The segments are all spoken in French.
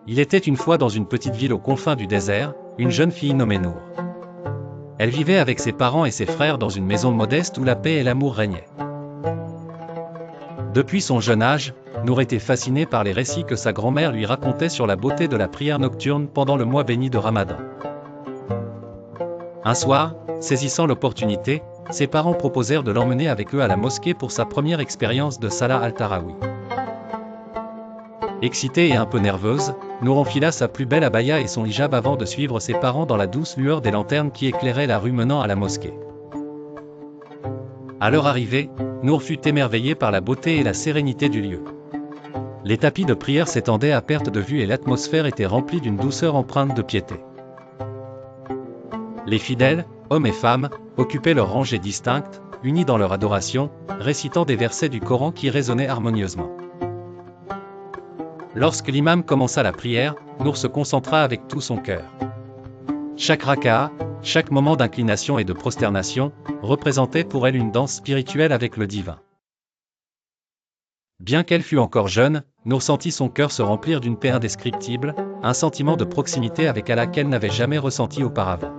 Il était une fois dans une petite ville aux confins du désert, une jeune fille nommée Nour. Elle vivait avec ses parents et ses frères dans une maison modeste où la paix et l'amour régnaient. Depuis son jeune âge, Nour était fascinée par les récits que sa grand-mère lui racontait sur la beauté de la prière nocturne pendant le mois béni de Ramadan. Un soir, saisissant l'opportunité, ses parents proposèrent de l'emmener avec eux à la mosquée pour sa première expérience de Salah al-Tarawi. Excitée et un peu nerveuse, Nour enfila sa plus belle abaya et son hijab avant de suivre ses parents dans la douce lueur des lanternes qui éclairaient la rue menant à la mosquée. À leur arrivée, Nour fut émerveillée par la beauté et la sérénité du lieu. Les tapis de prière s'étendaient à perte de vue et l'atmosphère était remplie d'une douceur empreinte de piété. Les fidèles, hommes et femmes, occupaient leurs rangées distinctes, unis dans leur adoration, récitant des versets du Coran qui résonnaient harmonieusement. Lorsque l'imam commença la prière, Nour se concentra avec tout son cœur. Chaque raka'a, chaque moment d'inclination et de prosternation, représentait pour elle une danse spirituelle avec le divin. Bien qu'elle fût encore jeune, Nour sentit son cœur se remplir d'une paix indescriptible, un sentiment de proximité avec Allah qu'elle n'avait jamais ressenti auparavant.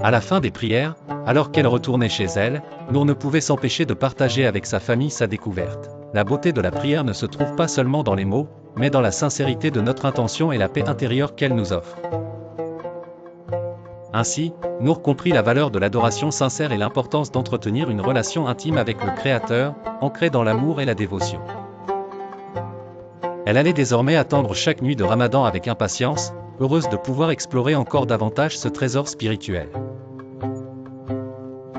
À la fin des prières, alors qu'elle retournait chez elle, Nour ne pouvait s'empêcher de partager avec sa famille sa découverte. La beauté de la prière ne se trouve pas seulement dans les mots, mais dans la sincérité de notre intention et la paix intérieure qu'elle nous offre. Ainsi, Nour comprit la valeur de l'adoration sincère et l'importance d'entretenir une relation intime avec le Créateur, ancrée dans l'amour et la dévotion. Elle allait désormais attendre chaque nuit de Ramadan avec impatience, heureuse de pouvoir explorer encore davantage ce trésor spirituel.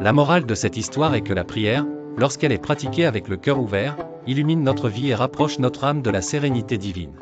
La morale de cette histoire est que la prière, lorsqu'elle est pratiquée avec le cœur ouvert, illumine notre vie et rapproche notre âme de la sérénité divine.